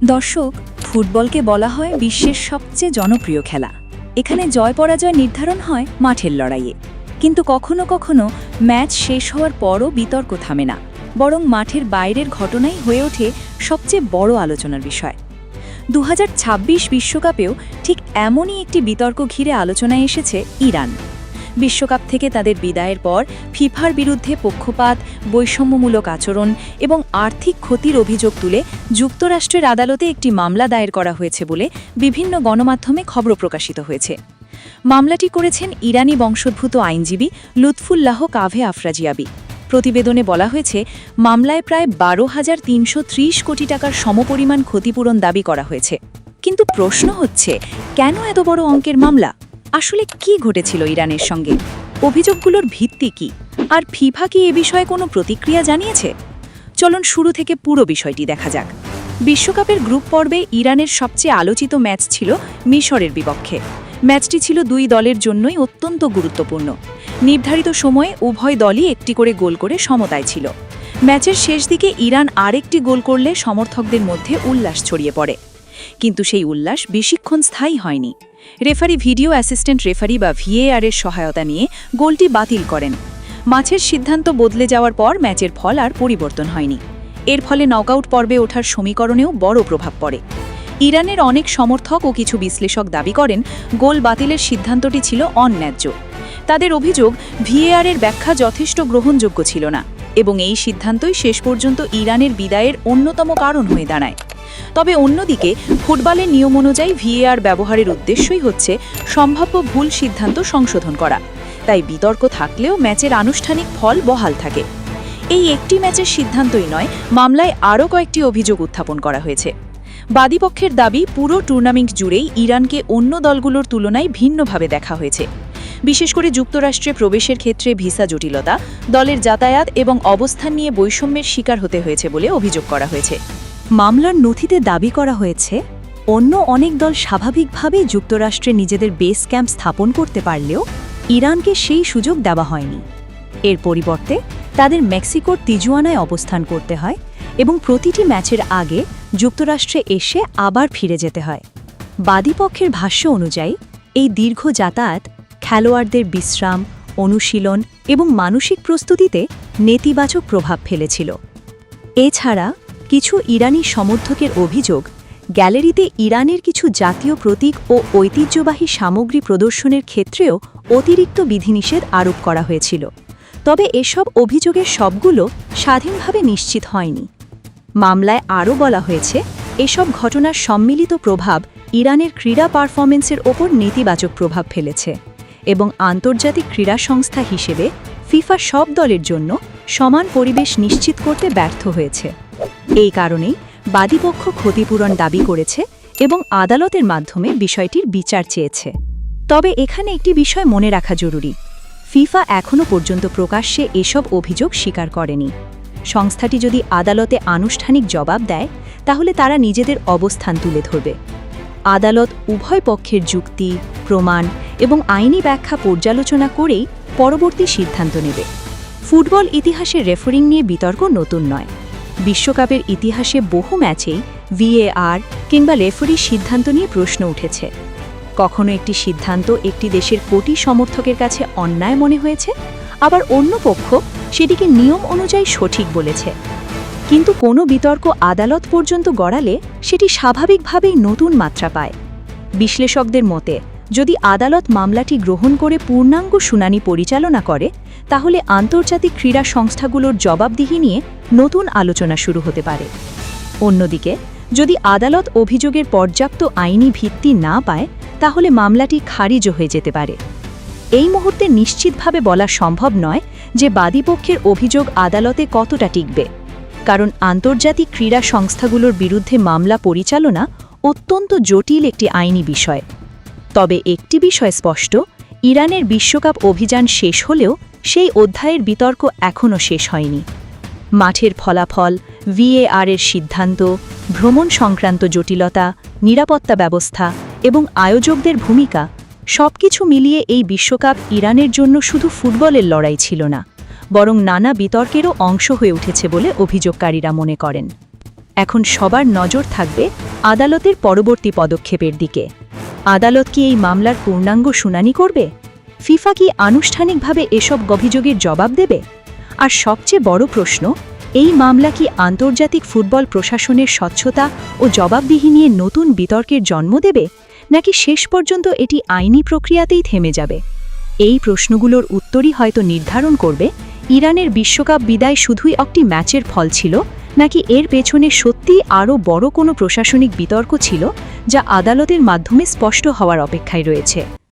দর্শক, ফুটবলকে বলা হয় বিশ্বের সবচেয়ে জনপ্রিয় খেলা। এখানে জয় পরাজয় নির্ধারণ হয় মাঠের লড়াইয়ে। কিন্তু কখনো কখনো ম্যাচ শেষ হওয়ার পরও বিতর্ক থামে না, বরং মাঠের বাইরের ঘটনাই হয়ে ওঠে সবচেয়ে বড় আলোচনার বিষয়। 2026 বিশ্বকাপেও ঠিক এমনই একটি বিতর্ক ঘিরে আলোচনায় এসেছে ইরান। বিশ্বকাপ থেকে তাদের বিদায়ের পর ফিফার বিরুদ্ধে পক্ষপাত, বৈষম্যমূলক আচরণ এবং আর্থিক ক্ষতির অভিযোগ তুলে যুক্তরাষ্ট্রের আদালতে একটি মামলা দায়ের করা হয়েছে বলে বিভিন্ন গণমাধ্যমে খবর প্রকাশিত হয়েছে। মামলাটি করেছেন ইরানি বংশোদ্ভূত আইনজীবী লুৎফুল্লাহ কাভে আফরাজিয়াবি। প্রতিবেদনে বলা হয়েছে, মামলায় প্রায় 12,330 কোটি টাকার সমপরিমাণ ক্ষতিপূরণ দাবি করা হয়েছে। কিন্তু প্রশ্ন হচ্ছে, কেন এত বড় অঙ্কের মামলা? আসলে কি ঘটেছিল ইরানের সঙ্গে? অভিযোগগুলোর ভিত্তি কি? আর ফিফা কি এ বিষয়ে কোনো প্রতিক্রিয়া জানিয়েছে? চলুন শুরু থেকে পুরো বিষয়টি দেখা যাক। বিশ্বকাপের গ্রুপ পর্বে ইরানের সবচেয়ে আলোচিত ম্যাচ ছিল মিশরের বিপক্ষে। ম্যাচটি ছিল দুই দলের জন্যই অত্যন্ত গুরুত্বপূর্ণ। নির্ধারিত সময়ে উভয় দলই একটি করে গোল করে সমতায় ছিল। ম্যাচের শেষ দিকে ইরান আরেকটি গোল করলে সমর্থকদের মধ্যে উল্লাস ছড়িয়ে পড়ে। কিন্তু সেই উল্লাস বেশিক্ষণ স্থায়ী হয়নি। রেফারি ভিডিও অ্যাসিস্ট্যান্ট রেফারি বা ভিএআর এর সহায়তা নিয়ে গোলটি বাতিল করেন। ম্যাচের সিদ্ধান্ত বদলে যাওয়ার পর ম্যাচের ফল আর পরিবর্তন হয়নি। এর ফলে নকআউট পর্বে ওঠার সমীকরণেও বড় প্রভাব পড়ে। ইরানের অনেক সমর্থক ও কিছু বিশ্লেষক দাবি করেন, গোল বাতিলের সিদ্ধান্তটি ছিল অন্যায্য। তাদের অভিযোগ, ভিএআর এর ব্যাখ্যা যথেষ্ট গ্রহণযোগ্য ছিল না এবং এই সিদ্ধান্তই শেষ পর্যন্ত ইরানের বিদায়ের অন্যতম কারণ হয়ে দাঁড়ায়। তবে অন্যদিকে ফুটবলের নিয়ম অনুযায়ী ভিএআর ব্যবহারের উদ্দেশ্যই হচ্ছে সম্ভাব্য ভুল সিদ্ধান্ত সংশোধন করা। তাই বিতর্ক থাকলেও ম্যাচের আনুষ্ঠানিক ফল বহাল থাকে। এই একটি ম্যাচের সিদ্ধান্তই নয়, মামলায় আরও কয়েকটি অভিযোগ উত্থাপন করা হয়েছে। বাদীপক্ষের দাবি, পুরো টুর্নামেন্ট জুড়েই ইরানকে অন্য দলগুলোর তুলনায় ভিন্নভাবে দেখা হয়েছে। বিশেষ করে যুক্তরাষ্ট্রে প্রবেশের ক্ষেত্রে ভিসা জটিলতা, দলের যাতায়াত এবং অবস্থান নিয়ে বৈষম্যের শিকার হতে হয়েছে বলে অভিযোগ করা হয়েছে। মামলার নথিতে দাবি করা হয়েছে, অন্য অনেক দল স্বাভাবিকভাবেই যুক্তরাষ্ট্রে নিজেদের বেস ক্যাম্প স্থাপন করতে পারলেও ইরানকে সেই সুযোগ দেওয়া হয়নি। এর পরিবর্তে তাদের মেক্সিকোর তিজুয়ানায় অবস্থান করতে হয় এবং প্রতিটি ম্যাচের আগে যুক্তরাষ্ট্রে এসে আবার ফিরে যেতে হয়। বাদীপক্ষের ভাষ্য অনুযায়ী এই দীর্ঘ যাতায়াত খেলোয়াড়দের বিশ্রাম, অনুশীলন এবং মানসিক প্রস্তুতিতে নেতিবাচক প্রভাব ফেলেছিল। এছাড়া কিছু ইরানি সমর্থকের অভিযোগ, গ্যালারিতে ইরানের কিছু জাতীয় প্রতীক ও ঐতিহ্যবাহী সামগ্রী প্রদর্শনের ক্ষেত্রেও অতিরিক্ত বিধিনিষেধ আরোপ করা হয়েছিল। তবে এসব অভিযোগের সবগুলো স্বাধীনভাবে নিশ্চিত হয়নি। মামলায় আরও বলা হয়েছে, এসব ঘটনার সম্মিলিত প্রভাব ইরানের ক্রীড়া পারফরমেন্সের ওপর নেতিবাচক প্রভাব ফেলেছে এবং আন্তর্জাতিক ক্রীড়া সংস্থা হিসেবে ফিফা সব দলের জন্য সমান পরিবেশ নিশ্চিত করতে ব্যর্থ হয়েছে। এই কারণেই বাদীপক্ষ ক্ষতিপূরণ দাবি করেছে এবং আদালতের মাধ্যমে বিষয়টির বিচার চেয়েছে। তবে এখানে একটি বিষয় মনে রাখা জরুরি, ফিফা এখনও পর্যন্ত প্রকাশ্যে এসব অভিযোগ স্বীকার করেনি। সংস্থাটি যদি আদালতে আনুষ্ঠানিক জবাব দেয়, তাহলে তারা নিজেদের অবস্থান তুলে ধরবে। আদালত উভয় পক্ষের যুক্তি, প্রমাণ এবং আইনি ব্যাখ্যা পর্যালোচনা করেই পরবর্তী সিদ্ধান্ত নেবে। ফুটবল ইতিহাসের রেফারিং নিয়ে বিতর্ক নতুন নয়। বিশ্বকাপের ইতিহাসে বহু ম্যাচেই ভিএআর কিংবা রেফারির সিদ্ধান্ত নিয়ে প্রশ্ন উঠেছে। কখনো একটি সিদ্ধান্ত একটি দেশের কোটি সমর্থকের কাছে অন্যায় মনে হয়েছে, আবার অন্য পক্ষ সেটিকে নিয়ম অনুযায়ী সঠিক বলেছে। কিন্তু কোনো বিতর্ক আদালত পর্যন্ত গড়ালে সেটি স্বাভাবিকভাবেই নতুন মাত্রা পায়। বিশ্লেষকদের মতে, যদি আদালত মামলাটি গ্রহণ করে পূর্ণাঙ্গ শুনানি পরিচালনা করে, তাহলে আন্তর্জাতিক ক্রীড়া সংস্থাগুলোর জবাবদিহি নিয়ে নতুন আলোচনা শুরু হতে পারে। অন্যদিকে যদি আদালত অভিযোগের পর্যাপ্ত আইনি ভিত্তি না পায়, তাহলে মামলাটি খারিজ হয়ে যেতে পারে। এই মুহূর্তে নিশ্চিতভাবে বলা সম্ভব নয় যে বাদীপক্ষের অভিযোগ আদালতে কতটা টিকবে, কারণ আন্তর্জাতিক ক্রীড়া সংস্থাগুলোর বিরুদ্ধে মামলা পরিচালনা অত্যন্ত জটিল একটি আইনি বিষয়। তবে একটি বিষয় স্পষ্ট, ইরানের বিশ্বকাপ অভিযান শেষ হলেও সেই অধ্যায়ের বিতর্ক এখনও শেষ হয়নি। মাঠের ফলাফল, ভিএআর এর সিদ্ধান্ত, ভ্রমণ সংক্রান্ত জটিলতা, নিরাপত্তা ব্যবস্থা এবং আয়োজকদের ভূমিকা সবকিছু মিলিয়ে এই বিশ্বকাপ ইরানের জন্য শুধু ফুটবলের লড়াই ছিল না, বরং নানা বিতর্কেরও অংশ হয়ে উঠেছে বলে অভিযোগকারীরা মনে করেন। এখন সবার নজর থাকবে আদালতের পরবর্তী পদক্ষেপের দিকে। আদালত কি এই মামলার পূর্ণাঙ্গ শুনানি করবে? ফিফা কি আনুষ্ঠানিকভাবে এসব অভিযোগের জবাব দেবে? আর সবচেয়ে বড় প্রশ্ন, এই মামলা কি আন্তর্জাতিক ফুটবল প্রশাসনের স্বচ্ছতা ও জবাবদিহি নিয়ে নতুন বিতর্কের জন্ম দেবে, নাকি শেষ পর্যন্ত এটি আইনি প্রক্রিয়াতেই থেমে যাবে? এই প্রশ্নগুলোর উত্তরই হয়তো নির্ধারণ করবে ইরানের বিশ্বকাপ বিদায় শুধুই একটি ম্যাচের ফল ছিল, নাকি এর পেছনে সত্যিই আরও বড় কোনো প্রশাসনিক বিতর্ক ছিল যা আদালতের মাধ্যমে স্পষ্ট হওয়ার অপেক্ষায় রয়েছে।